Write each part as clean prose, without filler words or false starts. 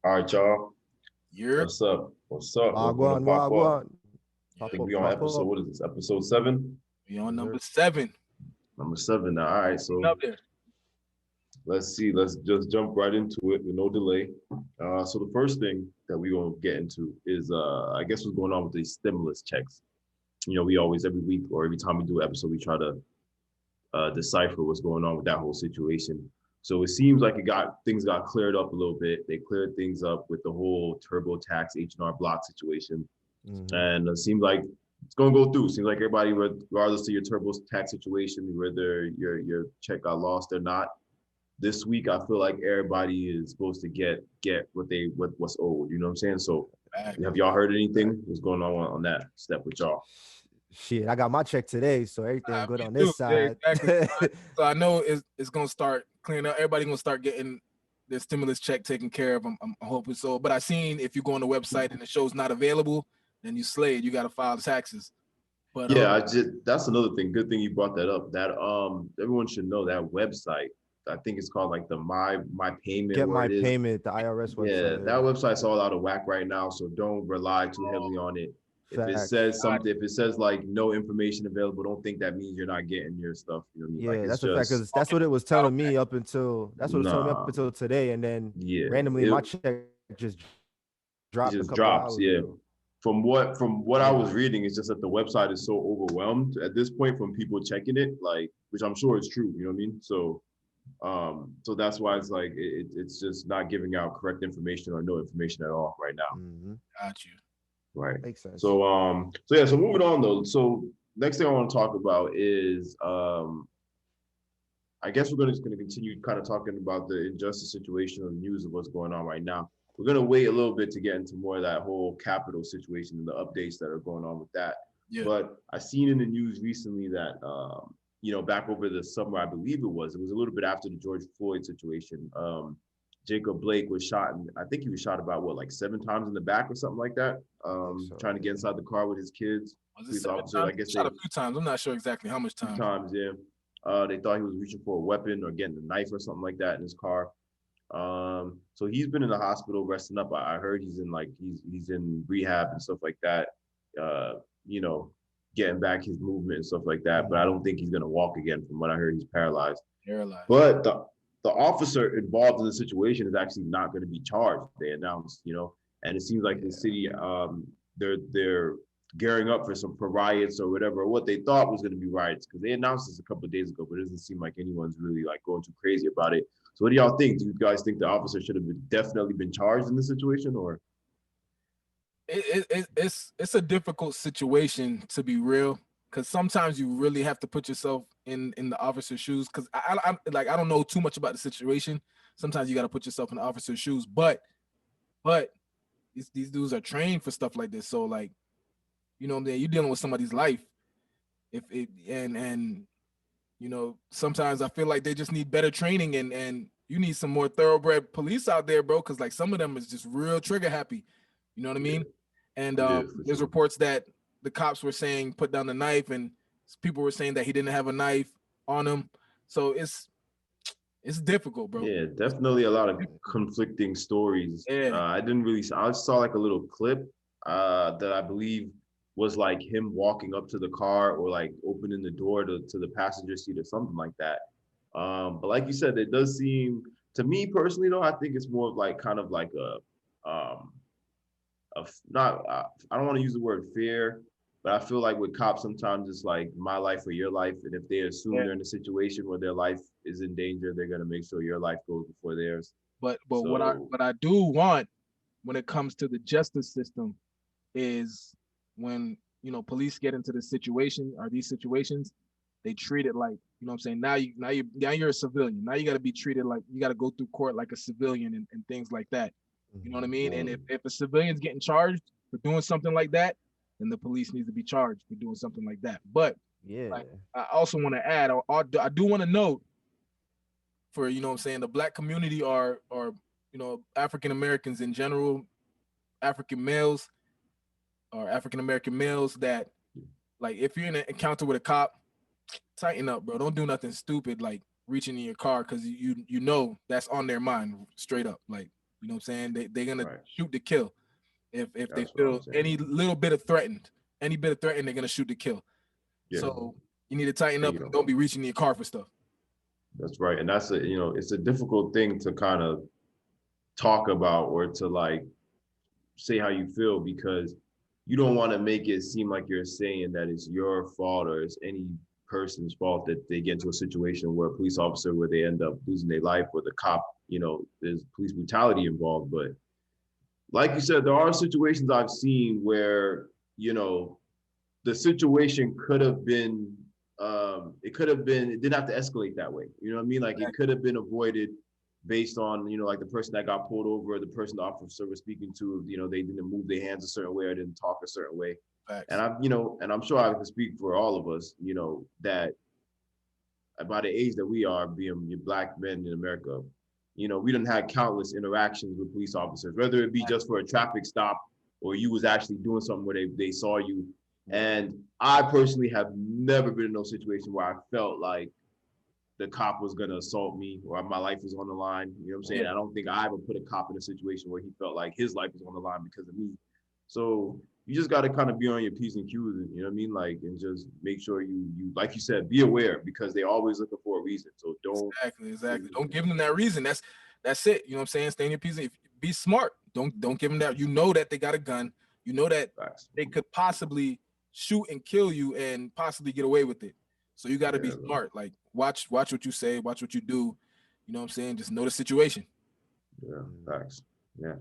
All right, y'all. You're What's up? What's up? Welcome to Wagwan, Pop Up. wagwan. I yeah, think we on episode, what is this? Episode 7? we on Yes, number sir. 7. Number 7 now. All right, Getting so up there. let's see. Let's just jump right into it with no delay. So the first thing that we're gonna get into is I guess what's going on with these stimulus checks. We always every week or every time we do an episode, we try to decipher what's going on with that whole situation. So it seems like things got cleared up a little bit. They cleared things up with the whole TurboTax H&R Block situation, Mm-hmm. and it seems like it's gonna go through. Seems like everybody, regardless of your TurboTax situation, whether your check got lost or not, this week I feel like everybody is supposed to get what's owed. You know what I'm saying? So have y'all heard anything? What's going on that step with y'all? Shit, I got my check today, so everything good Me on too. this Yeah, side. exactly. So I know it's gonna start clearing up. Everybody gonna start getting their stimulus check taken care of. I'm hoping so. But I seen if you go on the website and the show's not available, then you slayed. You got to file the taxes. But Yeah, that's another thing. Good thing you brought that up. That everyone should know that website. I think it's called like the my payment Get where my it is. payment, the IRS Yeah, website. that website's all out of whack right now, so don't rely too heavily on it. If it Facts. says something, if it says like no information available, don't think that means you're not getting your stuff. You know what I mean? Like Yeah, it's that's a fact just because that's what it was telling me up until nah, today, and then yeah. randomly my check just dropped a It couple just of drops. hours Yeah. ago. From what I Yeah, was reading, it's just that the website is so overwhelmed at this point from people checking it, like which I'm sure is true. You know what I mean? So that's why it's like it's just not giving out correct information or no information at all right now. mm-hmm. got you. Right. Makes sense. So moving on though. So next thing I want to talk about is I guess we're just gonna continue kind of talking about the injustice situation of the news of what's going on right now. We're gonna wait a little bit to get into more of that whole Capitol situation and the updates that are going on with that. Yeah. But I seen in the news recently that back over the summer, I believe it was a little bit after the George Floyd situation. Jacob Blake was shot, and I think he was shot about what, like 7 times in the back or something like that. I think so. Trying to get inside the car with his kids. Was it Police 7 officers, I times? guess Shot a few times. I'm not sure exactly how much few time. times, yeah. They thought he was reaching for a weapon or getting a knife or something like that in his car. So he's been in the hospital resting up. I heard he's in he's in rehab and stuff like that. Uh, you know, getting back his movement and stuff like that. But I don't think he's gonna walk again. From what I heard, he's paralyzed. Paralyzed. But the officer involved in the situation is actually not going to be charged. They announced, and it seems like the city, they're gearing up for riots or whatever, or what they thought was going to be riots, because they announced this a couple of days ago, but it doesn't seem like anyone's really like going too crazy about it. So what do y'all think? Do you guys think the officer should have definitely been charged in this situation, or? It's a difficult situation, to be real, because sometimes you really have to put yourself in the officer's shoes. Because I don't know too much about the situation. Sometimes you got to put yourself in the officer's shoes, but these dudes are trained for stuff like this. So like, you're dealing with somebody's life. If it and sometimes I feel like they just need better training, and you need some more thoroughbred police out there, bro. Because like some of them is just real trigger happy. You know what I mean? And there's Sure. reports that the cops were saying put down the knife, and people were saying that he didn't have a knife on him. So it's difficult, bro. Yeah, definitely a lot of conflicting stories. Yeah, I just saw like a little clip that I believe was like him walking up to the car or like opening the door to the passenger seat or something like that. But like you said, it does seem to me personally though, I think it's more of like kind of like um not I don't want to use the word fear, but I feel like with cops sometimes it's like my life or your life, and if they assume yeah. they're in a situation where their life is in danger, they're gonna make sure your life goes before theirs. But what I So what I do want when it comes to the justice system is when police get into the situation or these situations, they treat it like, what I'm saying, now you're a civilian. Now you got to be treated like you got to go through court like a civilian, and things like that. You know what I mean? And if a civilian's getting charged for doing something like that, then the police needs to be charged for doing something like that. But Yeah, like, I also want to add, I do want to note for, what I'm saying, the black community or African Americans in general, African males or African American males, that like if you're in an encounter with a cop, tighten up, bro. Don't do nothing stupid like reaching in your car, because you know that's on their mind straight up. Like, You know what I'm saying? They're gonna Right. shoot to kill. If they That's what I'm feel saying. any little bit of threatened, they're gonna shoot to kill. Yeah. So you need to tighten up You know. and don't be reaching in your car for stuff. That's right. And that's it's a difficult thing to kind of talk about or to like say how you feel, because you don't want to make it seem like you're saying that it's your fault or it's any person's fault that they get into a situation where a police officer, where they end up losing their life, or the cop, there's police brutality involved. But like you said, there are situations I've seen where, the situation could have been, it didn't have to escalate that way. You know what I mean? Like it could have been avoided based on, like the person that got pulled over, the person the officer was speaking to, they didn't move their hands a certain way or didn't talk a certain way. Facts. And I'm sure I can speak for all of us, that by the age that we are, being Black men in America, we done had countless interactions with police officers, whether it be just for a traffic stop or you was actually doing something where they saw you. And I personally have never been in no situation where I felt like the cop was gonna assault me or my life was on the line. You know what I'm saying? I don't think I ever put a cop in a situation where he felt like his life was on the line because of me. So you just got to kind of be on your P's and Q's, and, you know what I mean? Like, and just make sure you, like you said, be aware, because they always looking for a reason. So don't. Exactly. Don't give them that reason. That's it. You know what I'm saying? Stay in your P's. Be smart. Don't give them that. You know that they got a gun. You know that they could possibly shoot and kill you and possibly get away with it. So you got to be smart. Like watch what you say, watch what you do. You know what I'm saying? Just know the situation. Yeah, facts. Yeah.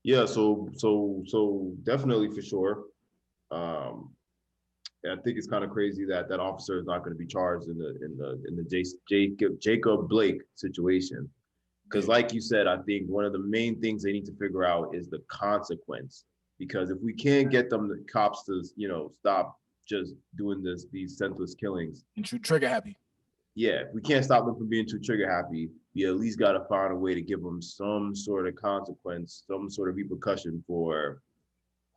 Yeah, so definitely for sure. I think it's kind of crazy that officer is not going to be charged in the Jacob Blake situation, because like you said, I think one of the main things they need to figure out is the consequence. Because if we can't get the cops to stop just doing these senseless killings and too trigger happy. Yeah, if we can't stop them from being too trigger happy, we at least got to find a way to give them some sort of consequence, some sort of repercussion for,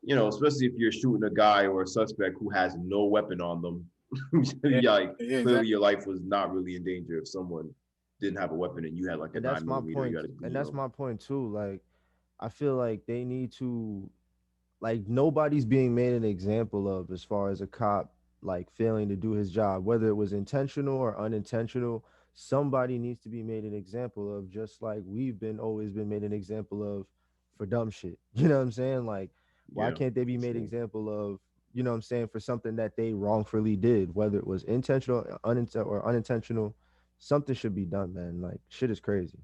especially if you're shooting a guy or a suspect who has no weapon on them. Clearly your life was not really in danger if someone didn't have a weapon and you had like a 9mm. And that's my point too. Like, I feel like they need to, like, nobody's being made an example of as far as a cop like failing to do his job, whether it was intentional or unintentional. Somebody needs to be made an example of, just like we've always been made an example of for dumb shit. You know what I'm saying? Like, why can't they be made an example of, you know what I'm saying, for something that they wrongfully did, whether it was intentional or unintentional? Something should be done, man. Like, shit is crazy.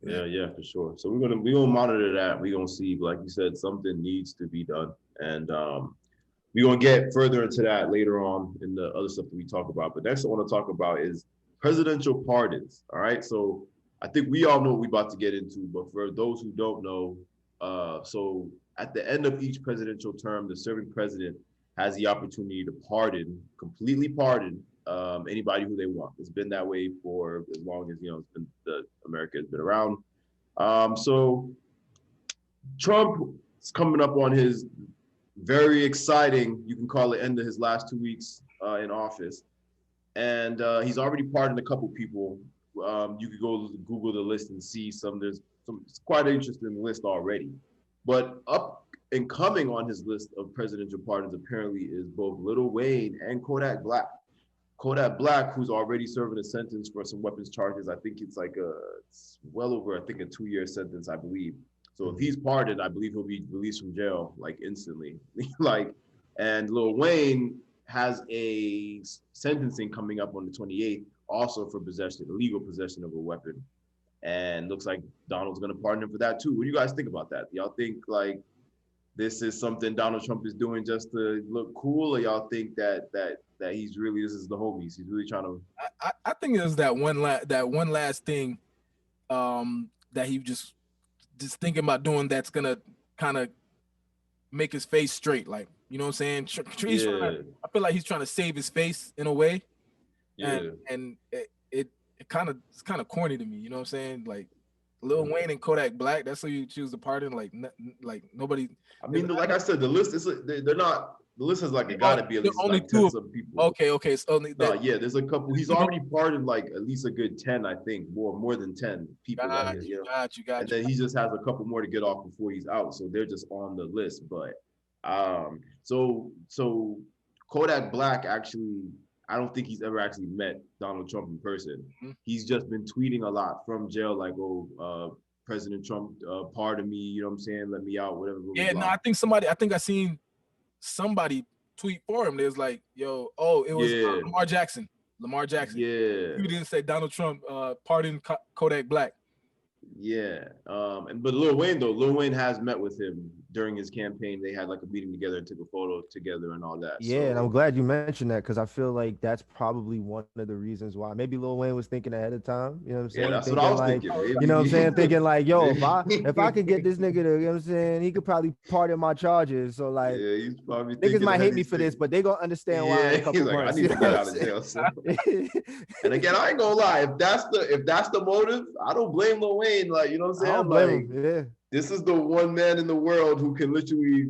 Yeah, for sure. So we're gonna monitor that. We're gonna see, like you said, something needs to be done. And we're going to get further into that later on in the other stuff that we talk about. But next I want to talk about is presidential pardons. All right. So I think we all know what we're about to get into, but for those who don't know, so at the end of each presidential term, the serving president has the opportunity to completely pardon anybody who they want. It's been that way for as long as, America has been around. So Trump is coming up on his very exciting, you can call it, end of his last 2 weeks in office. And he's already pardoned a couple people. You could go Google the list and see there's it's quite an interesting list already. But up and coming on his list of presidential pardons apparently is both Lil Wayne and Kodak Black. Kodak Black, who's already serving a sentence for some weapons charges. I think it's well over, I think, a 2-year sentence, I believe. So if he's pardoned, I believe he'll be released from jail like instantly. And Lil Wayne has a sentencing coming up on the 28th, also for illegal possession of a weapon. And looks like Donald's gonna pardon him for that too. What do you guys think about that? Y'all think like this is something Donald Trump is doing just to look cool, or y'all think that he's really, this is the homies? He's really trying to. I think it was that one last thing that he just thinking about doing that's gonna kind of make his face straight, like, you know what I'm saying? I feel like he's trying to save his face in a way. And it's kind of corny to me, you know what I'm saying? Like, Lil Wayne and Kodak Black. That's who you choose to pardon. Like nobody. I mean, like I said, the list is they're not. The list is like it got to be at least only like two. 10 some people. Okay, so only No, that. yeah, there's a couple. He's already pardoned like at least a good 10, I think, more than 10 people. Got you. And then he just has a couple more to get off before he's out, so they're just on the list. But so Kodak Black actually, I don't think he's ever actually met Donald Trump in person. Mm-hmm. He's just been tweeting a lot from jail, like, President Trump, pardon me, you know what I'm saying? Let me out, whatever. Yeah, no, I think I seen somebody tweet for him. There's like, yo, it was Lamar Jackson. Yeah. You didn't say Donald Trump pardon Kodak Black. Yeah. But Lil Wayne has met with him during his campaign. They had like a meeting together and took a photo together and all that. Yeah, and I'm glad you mentioned that because I feel like that's probably one of the reasons why maybe Lil Wayne was thinking ahead of time. You know what I'm saying? Yeah, that's what I was thinking. You know what I'm saying? Thinking like, yo, if I could get this nigga to, you know what I'm saying, he could probably pardon my charges. So like, yeah, he's probably niggas might hate me for this, but they gonna understand why in a couple he's like, months. I need to get out of jail. So. And again, I ain't gonna lie, if that's the motive, I don't blame Lil Wayne. Like, you know what I'm saying? I don't blame him. Yeah. This is the one man in the world who can literally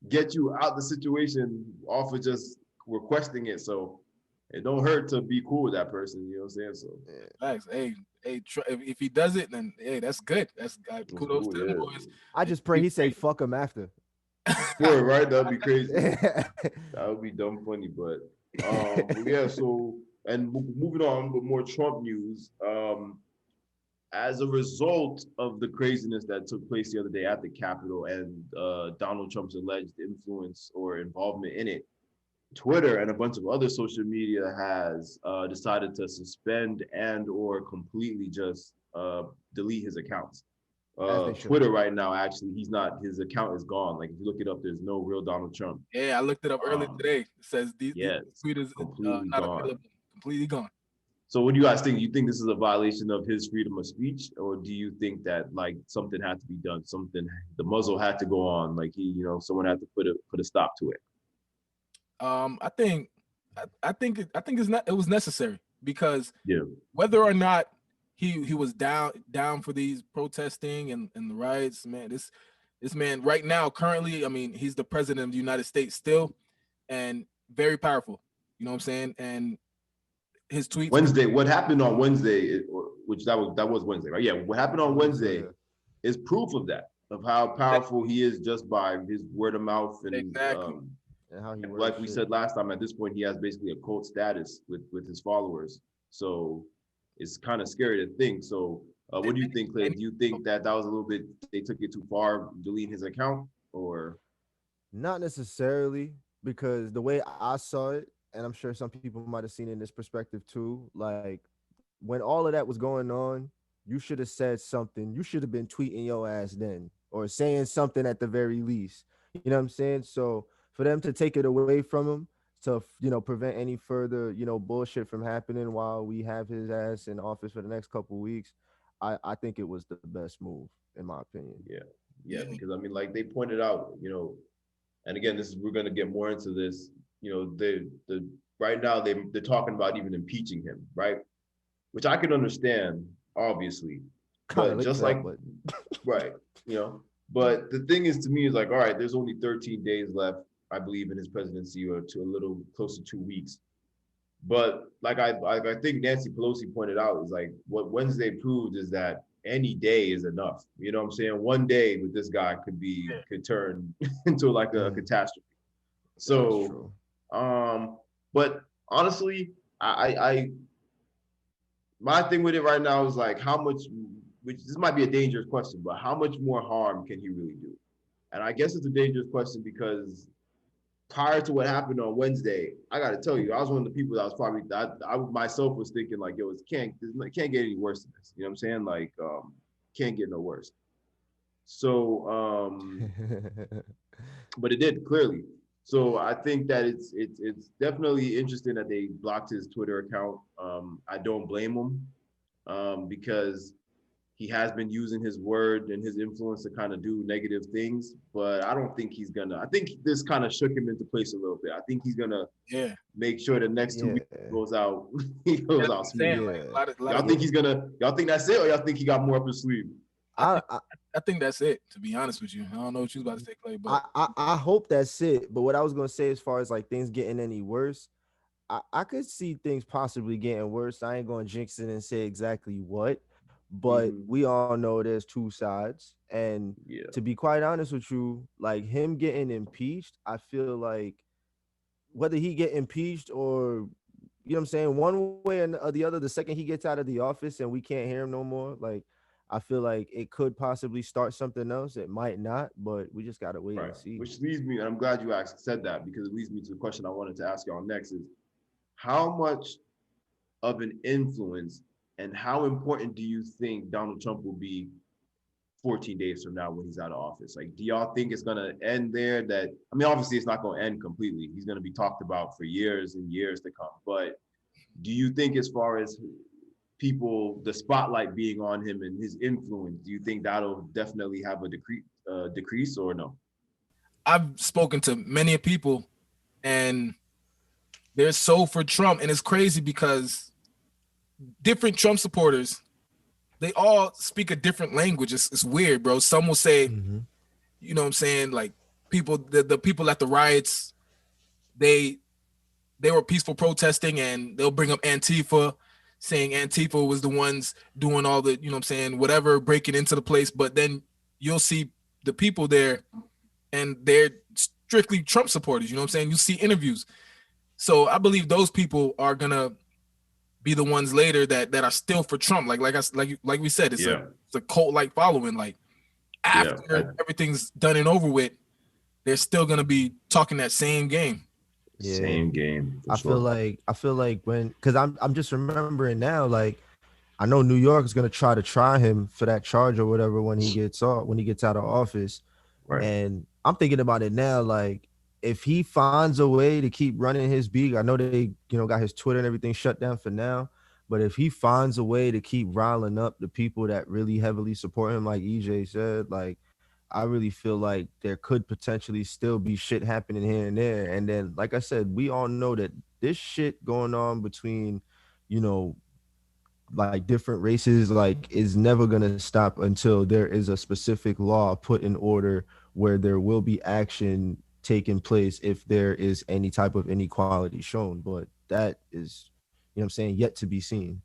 get you out the situation off of just requesting it. So it don't hurt to be cool with that person. You know what I'm saying? So thanks. Hey, if he does it, then hey, that's good. That's kudos to them boys. I just pray he say fuck him after. Sure, right? That'd be crazy. That would be dumb funny, but yeah. So and moving on with more Trump news. As a result of the craziness that took place the other day at the Capitol and Donald Trump's alleged influence or involvement in it, Twitter and a bunch of other social media has decided to suspend and or completely just delete his accounts. Twitter right now, actually, his account is gone. Like if you look it up, there's no real Donald Trump. Yeah, I looked it up earlier today. It says these tweeters completely not gone. available, completely gone. So what do you guys think? You think this is a violation of his freedom of speech, or do you think that like something had to be done, the muzzle had to go on, like someone had to put a stop to it? I think it was necessary because whether or not he was down for these protesting and the riots, man, this man right now currently, I mean, he's the president of the United States still, and very powerful. You know what I'm saying? And his tweets. Wednesday, what happened on Wednesday, which that was Wednesday, right? Yeah, what happened on Wednesday is proof of that, of how powerful he is just by his word of mouth and exactly. And how he like we said last time, at this point, he has basically a cult status with his followers. So it's kind of scary to think. So what do you think, Clay? Do you think that was a little bit, they took it too far, deleting his account, or? Not necessarily, because the way I saw it, and I'm sure some people might have seen it in this perspective too, like when all of that was going on, you should have said something. You should have been tweeting your ass then, or saying something at the very least. You know what I'm saying? So for them to take it away from him to, prevent any further, bullshit from happening while we have his ass in office for the next couple of weeks, I think it was the best move, in my opinion. Yeah, because I mean, like they pointed out, and again, we're going to get more into this. Right now they're talking about even impeaching him, right? Which I can understand, obviously, but just like right, But the thing is, to me, is like, all right, there's only 13 days left, I believe, in his presidency, or to a little close to 2 weeks. But like I think Nancy Pelosi pointed out, is like what Wednesday proved is that any day is enough. You know what I'm saying? One day with this guy could turn into like a catastrophe. So. But honestly, my thing with it right now is like this might be a dangerous question, but how much more harm can he really do? And I guess it's a dangerous question because prior to what happened on Wednesday, I got to tell you, I was one of the people that was probably, I myself was thinking like, yo, it can't get any worse than this. You know what I'm saying? Like, can't get no worse. So, but it did, clearly. So I think that it's definitely interesting that they blocked his Twitter account. I don't blame him because he has been using his word and his influence to kind of do negative things, but I don't think he's gonna. I think this kind of shook him into place a little bit. I think he's gonna make sure the next 2 weeks goes out. He goes out smooth. Y'all think he's gonna? Y'all think that's it, or y'all think he got more up his sleeve? I think that's it. To be honest with you, I don't know what you was about to say, Clay, but I hope that's it. But what I was gonna say, as far as like things getting any worse, I could see things possibly getting worse. I ain't gonna jinx it and say exactly what. But we all know there's two sides. And to be quite honest with you, like him getting impeached, I feel like whether he get impeached or, you know what I'm saying, one way or the other, the second he gets out of the office and we can't hear him no more, like I feel like it could possibly start something else. It might not, but we just got to wait and see. Which leads me, and I'm glad you said that, because it leads me to the question I wanted to ask y'all next is, how much of an influence and how important do you think Donald Trump will be 14 days from now when he's out of office? Like, do y'all think it's going to end there? That, I mean, obviously it's not going to end completely. He's going to be talked about for years and years to come. But do you think, as far as people, the spotlight being on him and his influence, do you think that'll definitely have a decrease or no? I've spoken to many people and they're so for Trump. And it's crazy because different Trump supporters, they all speak a different language. It's weird, bro. Some will say, you know what I'm saying, like people, the people at the riots, they were peaceful protesting, and they'll bring up Antifa, saying Antifa was the ones doing all the, you know what I'm saying, whatever, breaking into the place. But then you'll see the people there and they're strictly Trump supporters, you know what I'm saying? You see interviews. So I believe those people are gonna be the ones later that are still for Trump. Like we said, it's a cult-like following. Like after everything's done and over with, they're still gonna be talking that same game. Same game. I feel like when, because I'm just remembering now, like I know New York is gonna try him for that charge or whatever when he gets out of office. Right. And I'm thinking about it now, like if he finds a way to keep running his beat, I know they, got his Twitter and everything shut down for now, but if he finds a way to keep riling up the people that really heavily support him, like EJ said, like I really feel like there could potentially still be shit happening here and there. And then, like I said, we all know that this shit going on between, like different races, like is never going to stop until there is a specific law put in order where there will be action taking place if there is any type of inequality shown. But that is, yet to be seen.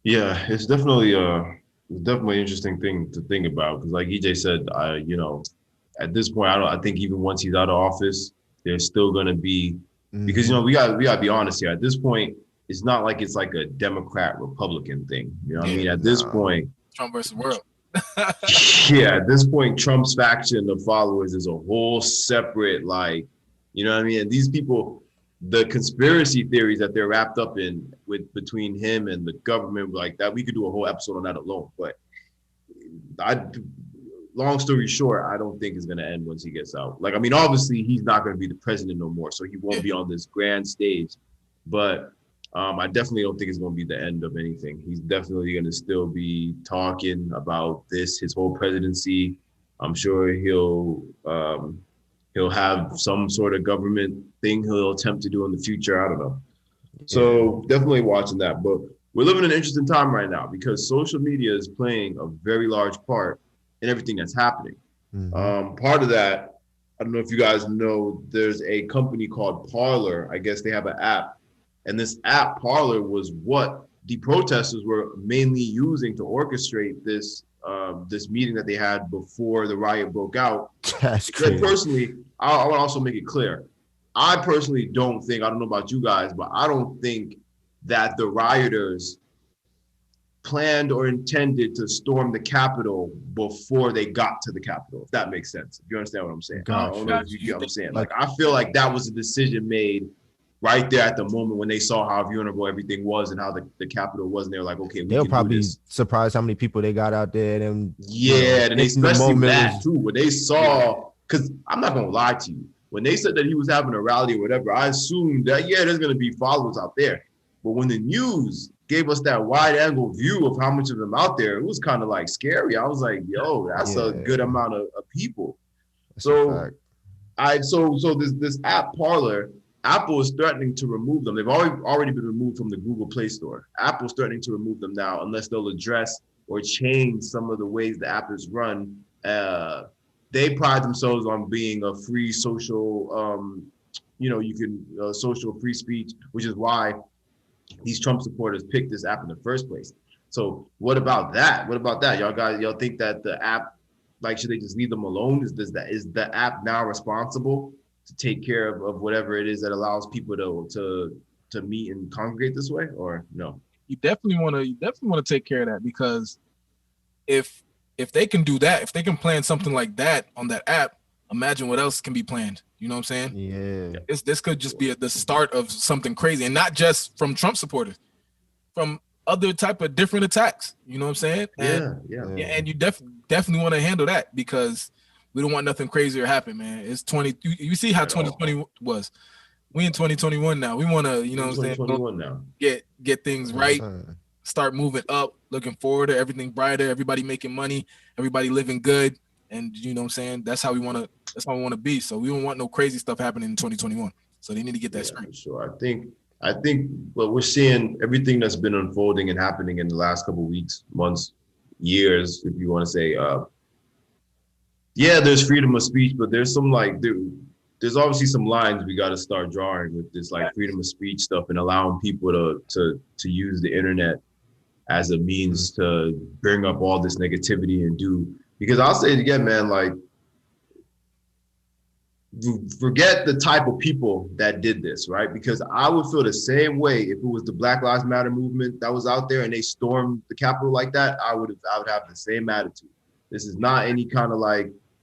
Yeah, it's definitely an interesting thing to think about, because like EJ said, at this point, I think even once he's out of office, there's still going to be, because we gotta be honest here. At this point, it's not like it's like a Democrat Republican thing. You know what I mean? At this point, Trump versus world. At this point, Trump's faction of followers is a whole separate, like, you know what I mean? And these people, the conspiracy theories that they're wrapped up in between him and the government, like that, we could do a whole episode on that alone. But long story short, I don't think it's going to end once he gets out. Like, I mean, obviously he's not going to be the president no more, so he won't be on this grand stage. But I definitely don't think it's going to be the end of anything. He's definitely going to still be talking about this, his whole presidency. I'm sure he'll have some sort of government thing he'll attempt to do in the future. I don't know. So definitely watching that. But we're living in an interesting time right now because social media is playing a very large part in everything that's happening. Part of that, I don't know if you guys know, there's a company called Parler. I guess they have an app. And this app, Parler, was what the protesters were mainly using to orchestrate this this meeting that they had before the riot broke out. That's crazy. Personally, I want to also make it clear. I personally don't think, I don't know about you guys, but I don't think that the rioters planned or intended to storm the Capitol before they got to the Capitol, if that makes sense. If you understand what I'm saying. Gotcha. I don't know if you get what I'm saying. Like, I feel like that was a decision made right there at the moment when they saw how vulnerable everything was and how the Capitol was, and they were like, okay, they'll probably surprised how many people they got out there. And and especially that too, when they saw, because I'm not gonna lie to you, when they said that he was having a rally or whatever, I assumed that there's gonna be followers out there. But when the news gave us that wide angle view of how much of them out there. It was kind of like scary. I was like, yo, that's a good amount of people. That's so this app Parler, Apple is threatening to remove them. They've already been removed from the Google Play Store. Apple's threatening to remove them now unless they'll address or change some of the ways the app is run. They pride themselves on being a free social, social free speech, which is why these Trump supporters picked this app in the first place. So what about that? Y'all think that the app, like, should they just leave them alone? Is the app now responsible to take care of whatever it is that allows people to meet and congregate this way, or no? You definitely want to take care of that, because if they can do that, if they can plan something like that on that app, imagine what else can be planned. You know what I'm saying? Yeah. This could just be the start of something crazy, and not just from Trump supporters, from other type of different attacks. You know what I'm saying? And you definitely want to handle that, because we don't want nothing crazier to happen, man. It's you see how 2020 was. We in 2021 now. We want to, you know what I'm saying? Now. Get things right. Start moving up, looking forward to everything brighter, everybody making money, everybody living good. And you know what I'm saying? That's how we want to be. So we don't want no crazy stuff happening in 2021. So they need to get that straight. Sure. I think what we're seeing, everything that's been unfolding and happening in the last couple of weeks, months, years, if you want to say, there's freedom of speech, but there's some there's obviously some lines we got to start drawing with this freedom of speech stuff, and allowing people to use the internet as a means to bring up all this negativity and because I'll say it again, man, forget the type of people that did this, right? Because I would feel the same way if it was the Black Lives Matter movement that was out there and they stormed the Capitol like that. I would have the same attitude. This is not any kind of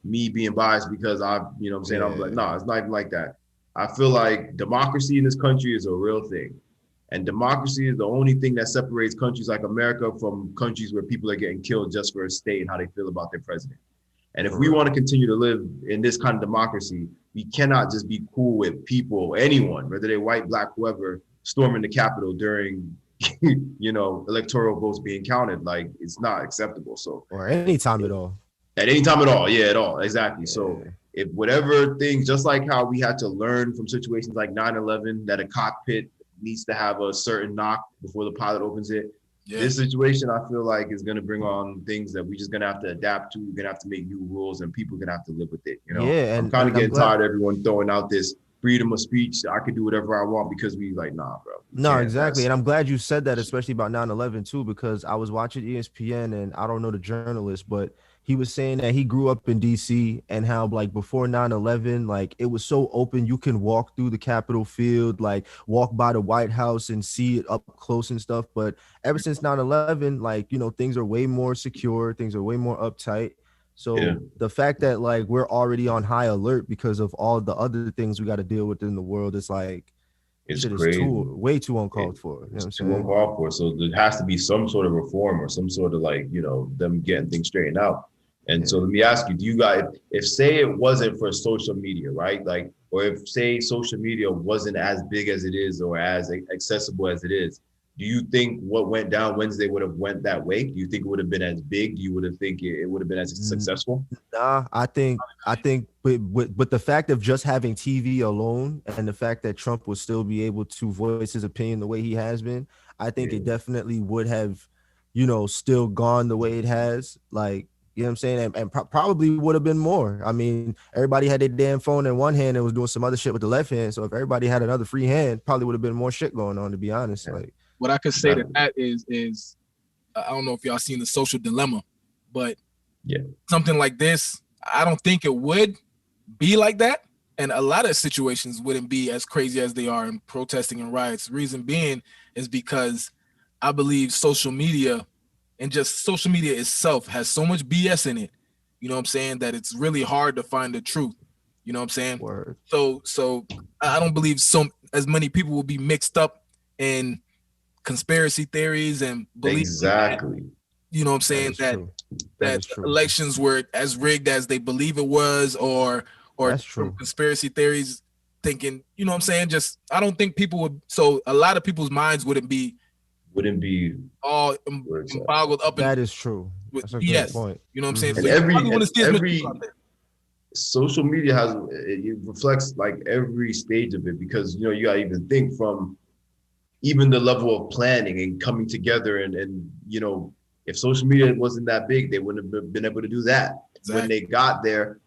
me being biased because I'm like, no, it's not even like that. I feel like democracy in this country is a real thing. And democracy is the only thing that separates countries like America from countries where people are getting killed just for a state and how they feel about their president. And if we want to continue to live in this kind of democracy, we cannot just be cool with people, anyone, whether they're white, black, whoever, storming the Capitol during, electoral votes being counted. It's not acceptable. So, or any time at all. At any time at all. Yeah, at all. Exactly. Yeah. So if whatever things, just like how we had to learn from situations like 9/11, that a cockpit needs to have a certain knock before the pilot opens it. Yeah. This situation, I feel like, is going to bring on things that we're just going to have to adapt to. We're going to have to make new rules, and people are going to have to live with it. Yeah, I'm kind of getting tired of everyone throwing out this freedom of speech. I could do whatever I want, because nah, bro. No, exactly. And I'm glad you said that, especially about 9/11 too, because I was watching ESPN, and I don't know the journalist, but he was saying that he grew up in DC, and how before 9/11, it was so open. You can walk through the Capitol field, walk by the White House and see it up close and stuff. But ever since 9/11, things are way more secure. Things are way more uptight. So the fact that we're already on high alert because of all the other things we got to deal with in the world, it's it's crazy. Way too uncalled for. It's too uncalled for. So there has to be some sort of reform, or some sort of them getting things straightened out. And so let me ask you, do you guys, if say it wasn't for social media, right? Or if say social media wasn't as big as it is, or as accessible as it is, do you think what went down Wednesday would have went that way? Do you think it would have been as big? Do you would have think it would have been as successful? Nah, I think with the fact of just having TV alone, and the fact that Trump would still be able to voice his opinion the way he has been, I think it definitely would have, still gone the way it has. You know what I'm saying? And probably would have been more. I mean, everybody had their damn phone in one hand and was doing some other shit with the left hand. So if everybody had another free hand, probably would have been more shit going on, to be honest. What I could say to that is I don't know if y'all seen The Social Dilemma, but something like this, I don't think it would be like that. And a lot of situations wouldn't be as crazy as they are in protesting and riots. The reason being is because I believe social media, and just social media itself, has so much BS in it, you know what I'm saying, that it's really hard to find the truth. You know what I'm saying? Word. So I don't believe as many people will be mixed up in conspiracy theories and believe exactly. You know what I'm saying, that elections were as rigged as they believe it was, or conspiracy theories, thinking, you know what I'm saying, just I don't think people would. So a lot of people's minds wouldn't be wouldn't be all where it's at. boggled up That is true. with That's a BS. good point. You know what I'm saying? Mhm. And So you probably want to see as much every people out there. social media it reflects like every stage of it, because you gotta even think from even the level of planning and coming together, and if social media wasn't that big, they wouldn't have been able to do that. When they got there,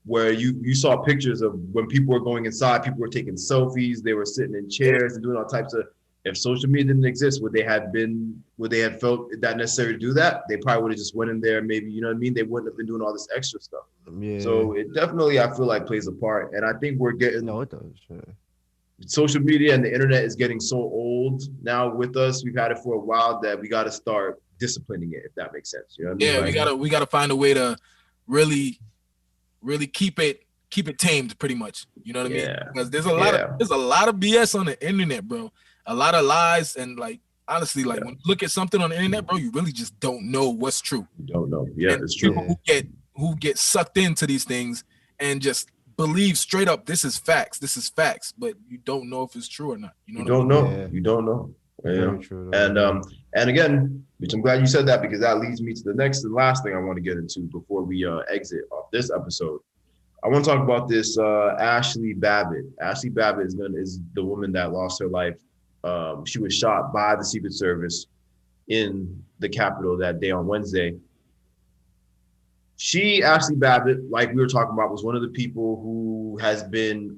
where you saw pictures of when people were going inside, people were taking selfies, they were sitting in chairs and doing all types of. If social media didn't exist, would they have felt that necessary to do that? They probably would have just went in there, maybe, you know what I mean? They wouldn't have been doing all this extra stuff. Yeah. So it definitely, I feel like, plays a part. And I think we're getting. No, it does. Yeah. Social media and the internet is getting so old now with us. We've had it for a while that we got to start disciplining it, if that makes sense. You know what I mean? Yeah, we gotta find a way to really keep it tamed, pretty much. You know what I mean? Because there's a lot of BS on the internet, bro. A lot of lies, and like honestly, like when you look at something on the internet, bro, you really just don't know what's true. You don't know. Yeah, and it's true. People who get sucked into these things and just believe straight up this is facts, but you don't know if it's true or not. You don't know. Yeah. You don't know. Very true, and again, which I'm glad you said that, because that leads me to the next and last thing I want to get into before we exit off this episode. I want to talk about this Ashley Babbitt. Ashley Babbitt is the woman that lost her life. She was shot by the Secret Service in the Capitol that day on Wednesday. Ashley Babbitt, like we were talking about, was one of the people who has been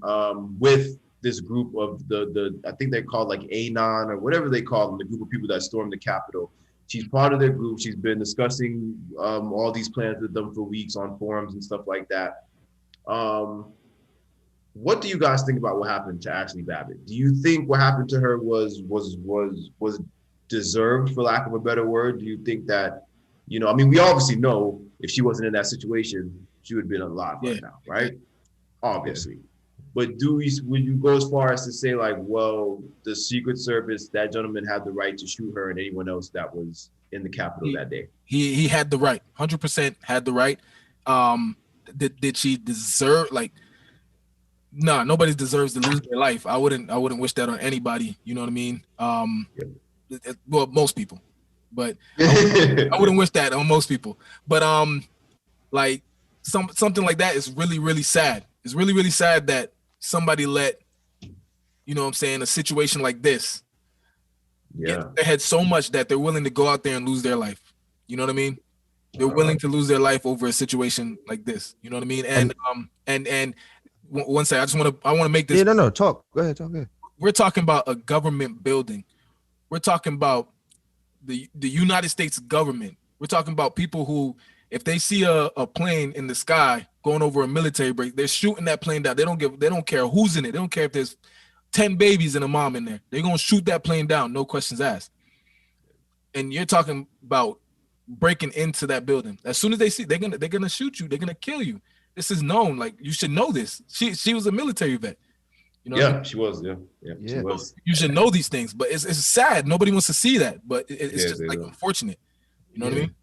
with this group of the I think they're called like Anon or whatever they call them, the group of people that stormed the Capitol. She's part of their group. She's been discussing all these plans with them for weeks on forums and stuff like that. What do you guys think about what happened to Ashley Babbitt? Do you think what happened to her was deserved, for lack of a better word? Do you think that, I mean, we obviously know if she wasn't in that situation, she would have been alive right now, right? Obviously. But would you go as far as to say, like, well, the Secret Service, that gentleman had the right to shoot her and anyone else that was in the Capitol that day? He had the right, 100% had the right. Did she deserve, like, no, nobody deserves to lose their life. I wouldn't wish that on anybody. You know what I mean? Well, most people, but I wouldn't wish that on most people. But like something like that is really, really sad. It's really, really sad that somebody let, you know what I'm saying, a situation like this get their head so much that they're willing to go out there and lose their life. You know what I mean? They're willing to lose their life over a situation like this. You know what I mean? And one second, I want to make this. Yeah, no, talk. Go ahead, talk. We're talking about a government building. We're talking about the United States government. We're talking about people who, if they see a plane in the sky going over a military base, they're shooting that plane down. They don't care who's in it. They don't care if there's 10 babies and a mom in there. They're gonna shoot that plane down, no questions asked. And you're talking about breaking into that building. As soon as they see, they're gonna shoot you. They're gonna kill you. This is known. Like, you should know this. She was a military vet. You know what I mean? She was. Yeah, she was. You should know these things, but it's sad. Nobody wants to see that, but it's just like unfortunate. You know what I mean?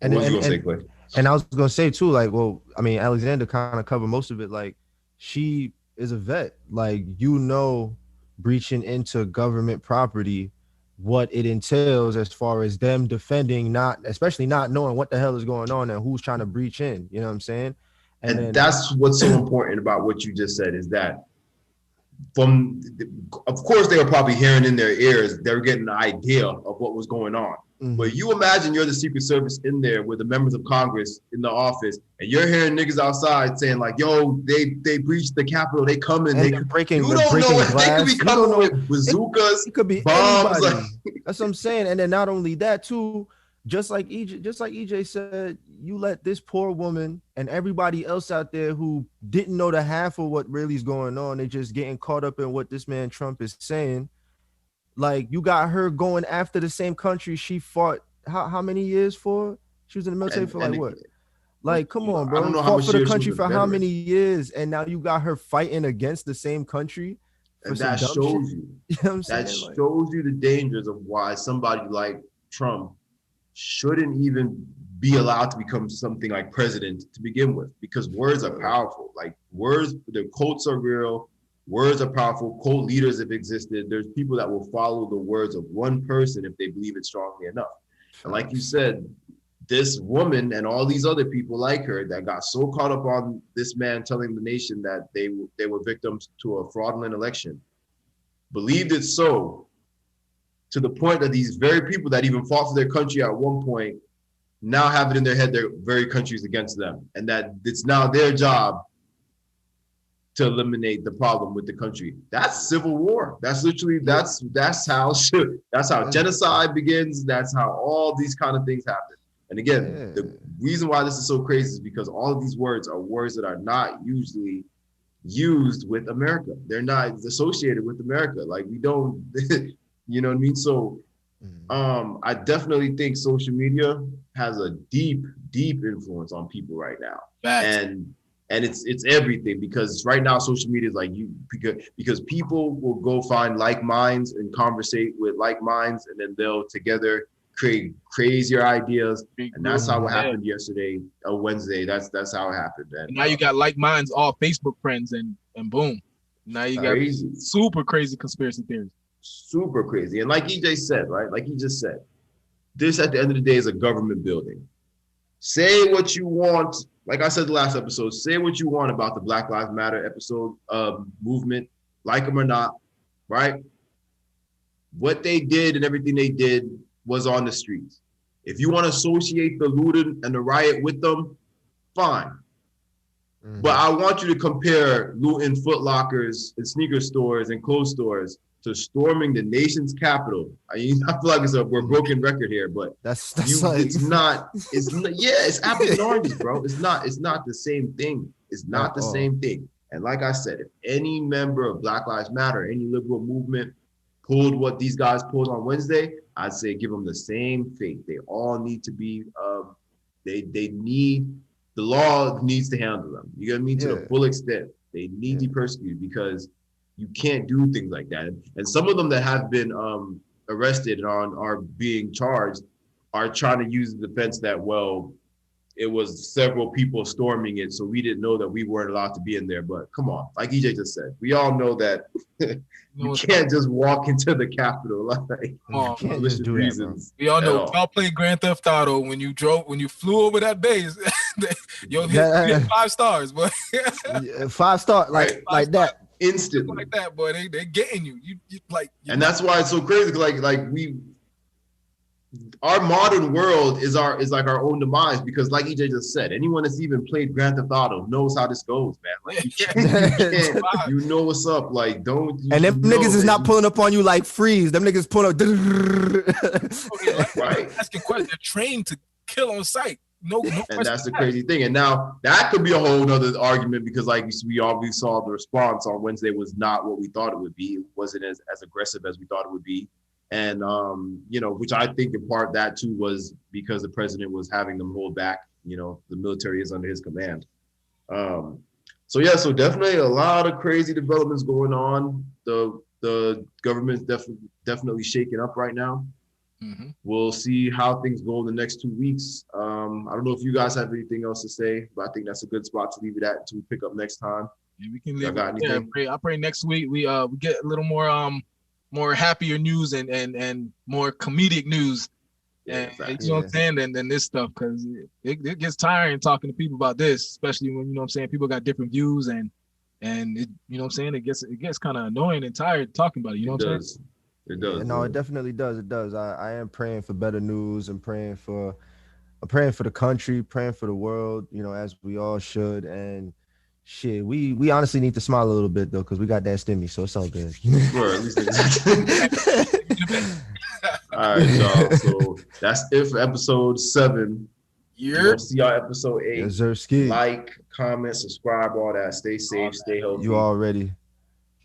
And what was you gonna say, Clay? And I was gonna say too, like, well, I mean, Alexander kind of covered most of it. Like, she is a vet. Like, breaching into government property, what it entails as far as them defending, especially not knowing what the hell is going on and who's trying to breach in. You know what I'm saying? And that's what's so important about what you just said, is that of course, they were probably hearing in their ears, they were getting an idea of what was going on. Mm-hmm. But you imagine you're the Secret Service in there with the members of Congress in the office, and you're hearing niggas outside saying like, "Yo, they breached the Capitol. They coming. They breaking. You don't know if they could be coming with bazookas. It could be bombs. That's what I'm saying. And then not only that too, just like EJ said, you let this poor woman and everybody else out there who didn't know the half of what really is going on, they just getting caught up in what this man Trump is saying. Like, you got her going after the same country she fought how many years for? She was in the military for like what? Like, come on, bro. I don't know fought for the country for how many years, and now you got her fighting against the same country. And that shows you. You know what I'm saying? That shows you the dangers of why somebody like Trump shouldn't even be allowed to become something like president to begin with, because words are powerful. Like, words, the quotes are real. Words are powerful. Cult leaders have existed. There's people that will follow the words of one person if they believe it strongly enough. And like you said, this woman and all these other people like her that got so caught up on this man telling the nation that they were victims to a fraudulent election, believed it so to the point that these very people that even fought for their country at one point now have it in their head their very country's against them, and that it's now their job to eliminate the problem with the country. That's civil war. That's literally that's how genocide begins. That's how all these kind of things happen. And again, the reason why this is so crazy is because all of these words are words that are not usually used with America. They're not associated with America. Like we don't, you know what I mean? So I definitely think social media has a deep influence on people right now. And it's everything, because right now social media is like because people will go find like minds and conversate with like minds, and then they'll together create crazier ideas. And that's how it happened yesterday, Wednesday. That's how it happened. And now you got like minds, all Facebook friends, and boom. Now you got super crazy conspiracy theories. Super crazy. And like EJ said, right? Like he just said, this at the end of the day is a government building. Say what you want. Like I said the last episode, say what you want about the Black Lives Matter movement, like them or not, right? What they did and everything they did was on the streets. If you want to associate the looting and the riot with them, fine. Mm-hmm. But I want you to compare looting Foot Lockers and sneaker stores and clothes stores to storming the nation's capital. I feel like we're a broken record here, but it's apples and oranges, bro. It's not the same thing. It's not the same thing. And like I said, if any member of Black Lives Matter, any liberal movement pulled what these guys pulled on Wednesday, I'd say give them the same fate. They all need to be, the law needs to handle them. You know what I mean? To the full extent. They need to be persecuted, because you can't do things like that. And some of them that have been arrested and are being charged are trying to use the defense that, well, it was several people storming it, so we didn't know that we weren't allowed to be in there. But come on, like EJ just said, we all know that you can't just walk into the Capitol like malicious reasons. We all know. Y'all played Grand Theft Auto when you flew over that base. You hit 5 stars, but 5 star like that. Instantly like that, boy. They're getting you. And that's why it's so crazy. Our modern world is like our own demise, because like EJ just said, anyone that's even played Grand Theft Auto knows how this goes, man. Like you know what's up. Like don't. And them niggas is not pulling up on you like freeze. Them niggas pulling up. Right. Asking questions. They're trained to kill on sight. No, and that's the crazy thing. And now that could be a whole nother argument, because like we already saw, the response on Wednesday was not what we thought it would be. It wasn't as aggressive as we thought it would be. And, which I think in part that too was because the president was having them hold back. The military is under his command. So definitely a lot of crazy developments going on. The government's definitely shaking up right now. Mm-hmm. We'll see how things go in the next 2 weeks. I don't know if you guys have anything else to say, but I think that's a good spot to leave it at until we pick up next time. Yeah, we can leave it. I pray next week we get a little more happier news and more comedic news. Yeah, exactly. You know what I'm saying? Than this stuff, because it gets tiring talking to people about this, especially when, people got different views and it, it gets kind of annoying and tired talking about it. You know what I'm saying? It does. No, it definitely does. It does. I am praying for better news and praying for the country, praying for the world, as we all should. And shit, we honestly need to smile a little bit though, because we got that stimmy, so it's all good. Sure, at least all right, y'all. So that's it for episode 7. We'll see y'all episode 8. Yes, like, comment, subscribe, all that. Stay safe, stay healthy. You already.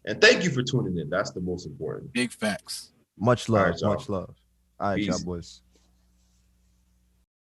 And thank you for tuning in. That's the most important. Big facts. Much love. All right, much love. All right, y'all boys.